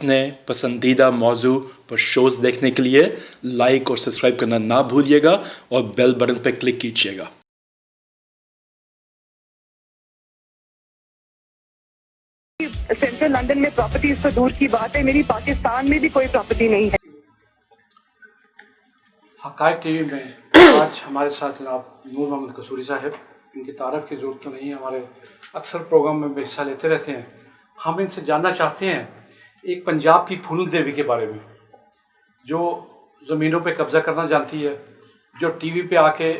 अपने पसंदीदा मौजू पर शोज़ देखने के लिए लाइक और सब्सक्राइब करना ना भूलिएगा और बेल बटन पर क्लिक कीजिएगा। सेंट्रल लंदन में प्रॉपर्टीज तो दूर की बात है, मेरी पाकिस्तान में भी कोई प्रॉपर्टी नहीं है। हक़ाइक़ टीवी में आज हमारे साथ जनाब नूर मोहम्मद कसूरी साहब, इनकी तारीफ़ की ज़रूरत तो नहीं है, हमारे अक्सर प्रोग्राम में हिस्सा लेते रहते हैं। हम इनसे जानना चाहते हैं एक पंजाब की फूलन देवी के बारे में, जो ज़मीनों पे कब्ज़ा करना जानती है, जो टीवी पे आके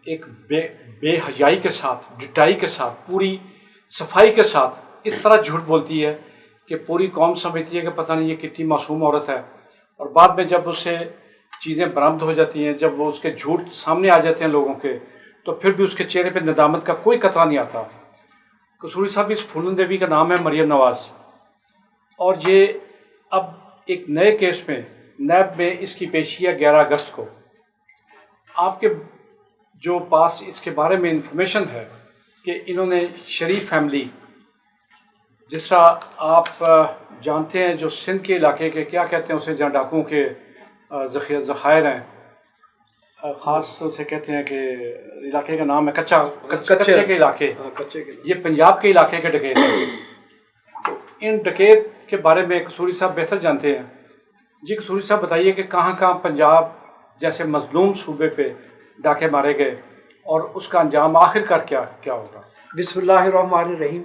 एक बेहयाई के साथ, डिटाई के साथ, पूरी सफाई के साथ इस तरह झूठ बोलती है कि पूरी कौम समझती है कि पता नहीं ये कितनी मासूम औरत है, और बाद में जब उससे चीज़ें बरामद हो जाती हैं, जब वो उसके झूठ सामने आ जाते हैं लोगों के, तो फिर भी उसके चेहरे पे नदामत का कोई कतरा नहीं आता। कसूरी साहब, इस फूलन देवी का नाम है मरियम नवाज़, और ये अब एक नए केस में नैब में इसकी पेशी है 11 अगस्त को। आपके जो पास इसके बारे में इंफॉर्मेशन है कि इन्होंने शरीफ फैमिली, जिस तरह आप जानते हैं, जो सिंध के इलाके के क्या कहते हैं उसे, जहाँ डाकुओं के ज़खायर हैं, ख़ास तौर से कहते हैं कि इलाके का नाम है कच्चे के इलाके, ये पंजाब के इलाके के डकैत हैं। तो इन डकैत के बारे में कसूरी साहब बेहतर जानते हैं। जी कसूरी साहब, बताइए कि कहाँ कहाँ पंजाब जैसे मजलूम सूबे पे डाके मारे गए और उसका अंजाम आखिरकार क्या क्या होगा। बिस्मिल्लाहिर्रहमानिर्रहीम।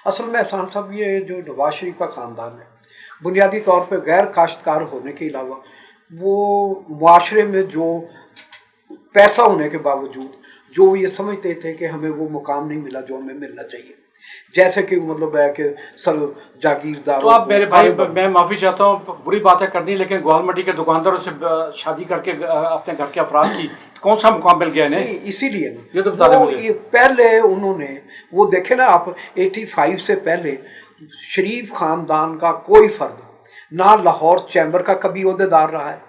असल में एहसान साहब, ये जो नवाज शरीफ का ख़ानदान है, बुनियादी तौर पर गैर काश्तकार होने के अलावा वो मुआशरे में जो पैसा होने के बावजूद जो ये समझते थे कि हमें वो मुकाम नहीं मिला जो हमें मिलना चाहिए, जैसे कि मतलब है कि सब जागीरदार। तो आप मेरे भाई, मैं माफ़ी चाहता हूँ, बुरी बात है करनी, लेकिन ग्वालमटी के दुकानदारों से शादी करके अपने घर के अफराद की कौन सा मुकाम मिल गया इन्हें? इसीलिए ना, ये तो बता दें मुझे। पहले उन्होंने वो देखे ना आप, 85 से पहले शरीफ खानदान का कोई फर्द ना लाहौर चैम्बर का कभी ओहदेदार रहा है,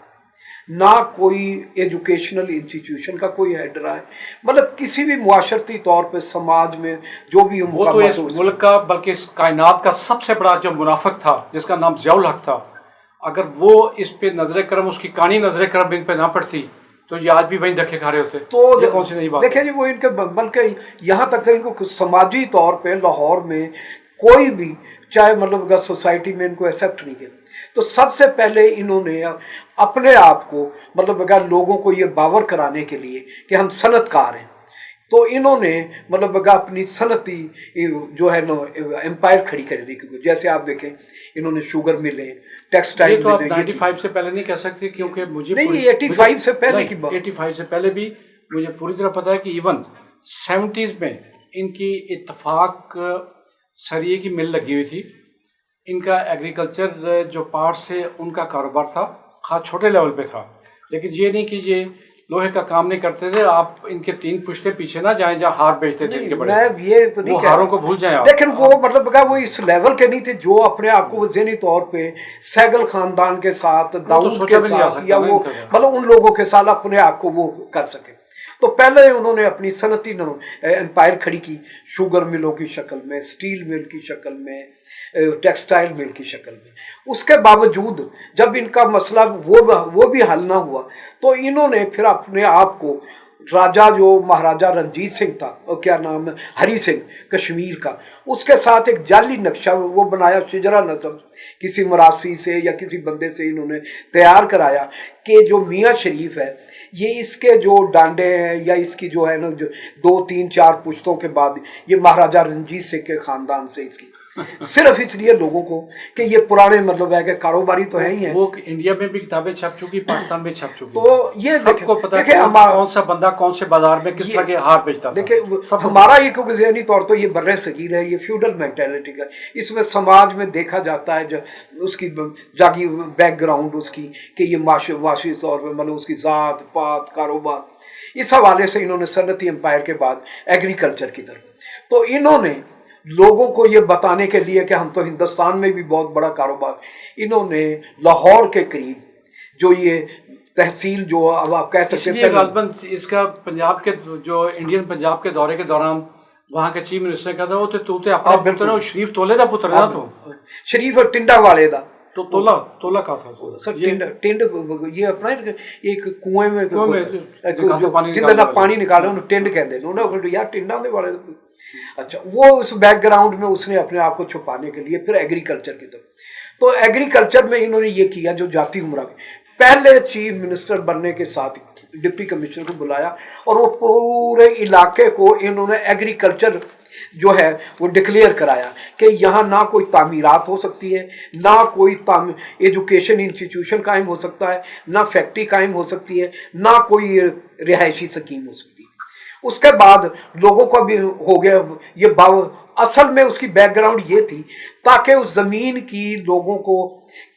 ना कोई एजुकेशनल इंस्टीट्यूशन का कोई हेड रहा है, मतलब किसी भी मुआशरती तौर पे समाज में जो भी वो तो इस मुल्क का, बल्कि इस कायनात का सबसे बड़ा जो मुनाफिक था, जिसका नाम ज़ियाउल हक था, अगर वो इस पे नजर करम, उसकी कहानी नजर करम इन पे ना पड़ती तो ये आज भी वहीं धक्के खा रहे होते। तो ये कौन सी नई बात देखें जी, वो इनके बल्कि यहाँ तक इनको समाजी तौर पे लाहौर में कोई भी, चाहे मतलब सोसाइटी में इनको एक्सेप्ट नहीं किया। तो सबसे पहले इन्होंने अपने आप को मतलब अगर लोगों को ये बावर कराने के लिए कि हम सनतकार हैं, तो इन्होंने मतलब अपनी सनती जो है ना एम्पायर खड़ी कर दी। जैसे आप देखें, इन्होंने शुगर मिले, टेक्सटाइल तो मिले। 95 से पहले नहीं कह सकते, क्योंकि मुझे नहीं, 85 से पहले की बात, 85 से पहले भी मुझे पूरी तरह पता है कि इवन 70s में इनकी इत्तफाक सरिये की मिल लगी हुई थी। इनका एग्रीकल्चर जो पार्ट्स से उनका कारोबार था, खास छोटे लेवल पे था, लेकिन ये नहीं कि ये लोहे का काम नहीं करते थे। आप इनके 3 पुश्ते पीछे ना जाएं जहाँ हार बेचते थे इनके बड़े, ये तो नहीं, वो हारों को भूल जाएं आप। लेकिन वो मतलब वो इस लेवल के नहीं थे जो अपने आप को ज़हनी तौर पे सैगल खानदान के साथ, दाऊद के साथ, या वो मतलब उन लोगों के साथ अपने आप को वो कर सके। तो पहले उन्होंने अपनी सनती एम्पायर खड़ी की, शुगर मिलों की शक्ल में, स्टील मिल की शक्ल में, टेक्सटाइल मिल की शक्ल में। उसके बावजूद जब इनका मसला वो भी हल ना हुआ, तो इन्होंने फिर अपने आप को राजा, जो महाराजा रंजीत सिंह था, और क्या नाम है, हरी सिंह कश्मीर का, उसके साथ एक जाली नक्शा वो बनाया, शिजरा नस्ब किसी मरासी से या किसी बंदे से इन्होंने तैयार कराया कि जो मियाँ शरीफ है, ये इसके जो डांडे हैं या इसकी जो है ना, जो 2, 3, 4 पुश्तों के बाद ये महाराजा रंजीत सिंह के ख़ानदान से इसकी सिर्फ इसलिए लोगों को कि ये पुराने मतलब है कि कारोबारी तो है ही है। वो इंडिया में भी किताबें छप चुकी, पाकिस्तान में छप चुकी, तो ये सबको पता है कौन सा बंदा कौन से बाजार में किस तरह के हार बेचता था। देखिए, हमारा ये क्योंकि ज़हनी तौर तो ये बर्रे सगीर है, ये फ्यूडल मेंटालिटी का, इसमें समाज में देखा जाता है जो उसकी जागी बैकग्राउंड उसकी, कि ये माशी तौर पर मतलब उसकी ज़ात पात कारोबार, इस हवाले से इन्होंने सनती एम्पायर के बाद एग्रीकल्चर की तरफ, तो इन्होंने लोगों को ये बताने के लिए कि हम तो हिंदुस्तान में भी बहुत बड़ा कारोबार, इन्होंने लाहौर के करीब जो ये तहसील, जो अब आप कह सकते हैं, इसका पंजाब के जो इंडियन पंजाब के दौरे के दौरान वहाँ के चीफ मिनिस्टर का था, वो तो तूते अपना पुत्र है, शरीफ तोले का पुत्र है। तो शरीफ टिंडा वाले दा तो तोला का था सर, टिंड ये अपना एक कुएं में पानी जिंदा पानी निकाले उन्हें टिंड कहते हैं उन्होंने यार टिंडा दे वाले। अच्छा, वो उस बैकग्राउंड में उसने अपने आप को छुपाने के लिए फिर एग्रीकल्चर की तरफ, तो एग्रीकल्चर में इन्होंने ये किया जो जाति उमरा पहले चीफ मिनिस्टर बनने के साथ डिप्टी कमिश्नर को बुलाया और वो पूरे इलाके को इन्होंने एग्रीकल्चर जो है वो डिक्लेयर कराया कि यहाँ ना कोई तामीरात हो सकती है, ना कोई एजुकेशन इंस्टीट्यूशन कायम हो सकता है, ना फैक्ट्री कायम हो सकती है, ना कोई रिहायशी स्कीम हो सकती है। उसके बाद लोगों का भी हो गया ये असल में उसकी बैकग्राउंड ये थी ताकि उस ज़मीन की लोगों को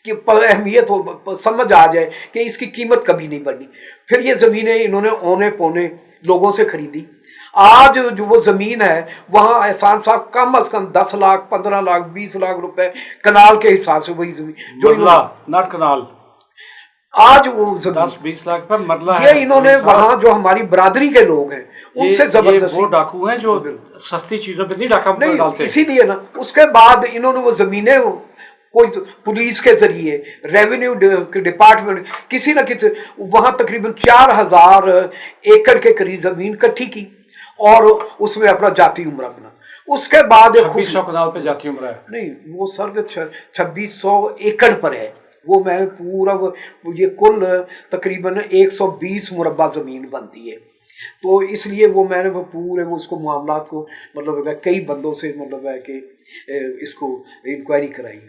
कि अहमियत हो, समझ आ जाए कि इसकी कीमत कभी नहीं बढ़नी। फिर ये ज़मीनें इन्होंने औने पौने लोगों से खरीदी। आज जो वो ज़मीन है वहाँ एहसान साहब कम अज़ कम 10 लाख 15 लाख 20 लाख रुपए कनाल के हिसाब से वही ज़मीन जो नॉट कनाल आज वो 10-20 लाख पर मरला ये है। इन्होंने वहाँ जो हमारी बरादरी के लोग हैं उनसे जबरदस्ती, वो डाकू हैं जो सस्ती चीजों पे नहीं डाका डालते, इसीलिए ना उसके बाद इन्होंने वो जमीनें कोई पुलिस के जरिए रेवेन्यू डिपार्टमेंट किसी न किसी वहां तकरीबन 4000 एकड़ के करीब जमीन इकट्ठी की और उसमें अपना जाति उमरा बना। उसके बाद 2600 कनाल पे जाति उमरा है, नहीं वो सर 2600 एकड़ पर है वो। मैं पूरा ये कुल तकरीबन 120 मुरब्बा जमीन बनती है, तो इसलिए वो मैंने वो पूरे वो उसको मामलात को मतलब कई बंदों से मतलब है कि इसको इंक्वायरी कराई।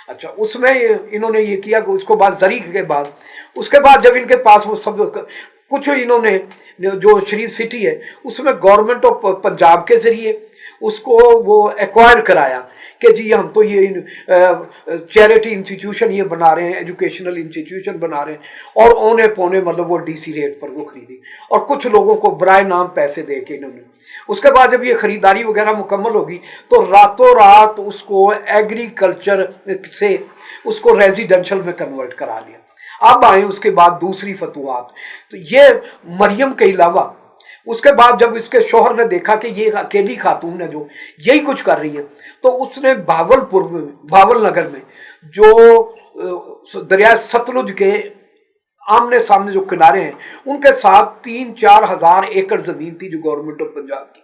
अच्छा, उसमें इन्होंने ये किया कि उसको बाद जरी के बाद उसके बाद जब इनके पास वो सब कुछ इन्होंने जो शरीफ सिटी है उसमें गवर्नमेंट ऑफ पंजाब के जरिए उसको वो एक्वायर कराया कि जी हम तो ये चैरिटी इंस्टीट्यूशन ये बना रहे हैं, एजुकेशनल इंस्टीट्यूशन बना रहे हैं और औने पौने मतलब वो डीसी रेट पर वो खरीदी और कुछ लोगों को बराए नाम पैसे दे के इन्होंने। उसके बाद जब ये खरीदारी वगैरह मुकम्मल होगी तो रातों रात उसको एग्रीकल्चर से उसको रेजिडेंशियल में कन्वर्ट करा लिया। अब आए उसके बाद दूसरी फतवात, तो ये मरियम के अलावा उसके बाद जब इसके शोहर ने देखा कि ये अकेली खातून है जो यही कुछ कर रही है, तो उसने भावल नगर में जो दरिया सतलुज के आमने सामने जो किनारे हैं उनके साथ 3-4 हजार एकड़ जमीन थी जो गवर्नमेंट ऑफ पंजाब की।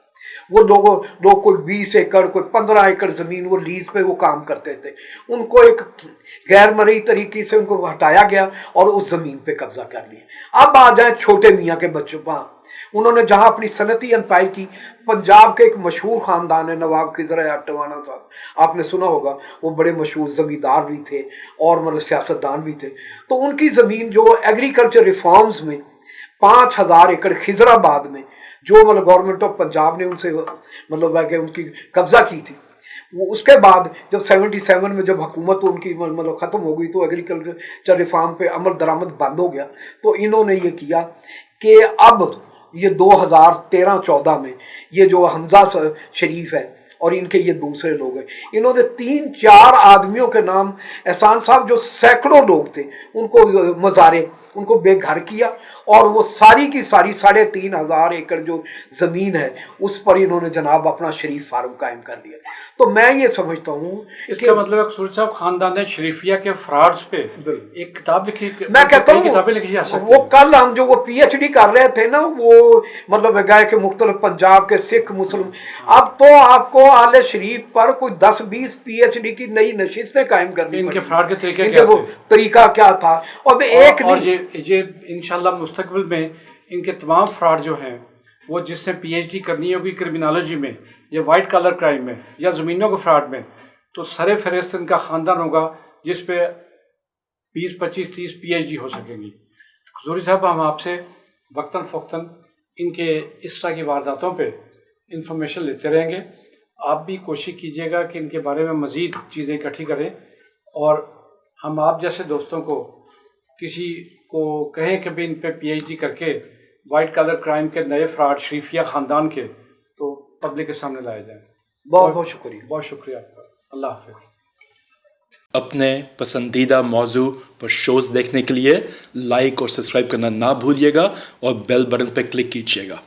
वो लोग कोई 20 एकड़ कोई 15 एकड़ जमीन वो लीज पे वो काम करते थे। उनको एक गैर मरई तरीके से उनको हटाया गया और उस जमीन पे कब्जा कर लिया। अब आ जाए छोटे मियाँ के बच्चों पर, उन्होंने जहां अपनी सनती एम्पायर की, पंजाब के एक मशहूर खानदान है नवाब खिजर टवाना साहब, आपने सुना होगा, वो बड़े मशहूर जमींदार भी थे और मतलब सियासतदान भी थे। तो उनकी ज़मीन जो एग्रीकल्चर रिफॉर्म्स में 5000 एकड़ खिजराबाद में जो मतलब गवर्नमेंट ऑफ पंजाब ने उनसे मतलब है कि उनकी कब्जा की थी, वो उसके बाद जब 77 में जब हुकूमत उनकी मतलब ख़त्म हो गई तो एग्रीकल्चर रिफॉर्म पे अमल दरामद बंद हो गया। तो इन्होंने ये किया कि अब ये 2013-14 में ये जो हमजा शरीफ है और इनके ये दूसरे लोग हैं, इन्होंने 3-4 आदमियों के नाम, एहसान साहब जो सैकड़ों लोग थे उनको मज़ारे उनको बेघर किया और वो सारी की सारी 3500 एकड़ जो ज़मीन है उस पर इन्होंने जनाब अपना शरीफ फार्म कायम कर लिया। तो मैं ये समझता हूँ इसका मतलब कसूर साहब खानदान शरीफिया के फ्रॉड्स पे एक किताब लिखी, मैं कहता हूँ किताबें लिखी जा सकती वो कल हम जो वो PhD कर रहे थे ना वो मतलब गए के मुख्तलिफ पंजाब के सिख मुस्लिम, अब तो आपको आले शरीफ पर कोई 10-20 PhD की नई नशिस्तें कायम करनी इनके फ्रॉड के तरीके क्या थे, तरीका क्या था और एक और ये इंशाल्लाह मुस्तकबिल में इनके तमाम फ्रॉड जो हैं वो जिससे PhD करनी होगी क्रिमिनोलॉजी में या वाइट कलर क्राइम में या ज़मीनों के फ्रॉड में, तो सरे फहरिस्त इनका ख़ानदान होगा जिस पे 20, 25, 30 PhD हो सकेंगी। कसूरी साहब, हम आपसे वक्तन फ़ौक्तन इनके इस तरह की वारदातों पे इंफॉर्मेशन लेते रहेंगे। आप भी कोशिश कीजिएगा कि इनके बारे में मज़ीद चीज़ें इकट्ठी करें और हम आप जैसे दोस्तों को किसी को कहें कि भी इन पे PhD करके वाइट कलर क्राइम के नए फ्रॉड शरीफिया ख़ानदान के तो पब्लिक के सामने लाए जाएँ। बहुत बहुत शुक्रिया, बहुत शुक्रिया आपका। अल्लाह हाफ़िज़। अपने पसंदीदा मौजू पर शोज़ देखने के लिए लाइक और सब्सक्राइब करना ना भूलिएगा और बेल बटन पर क्लिक कीजिएगा।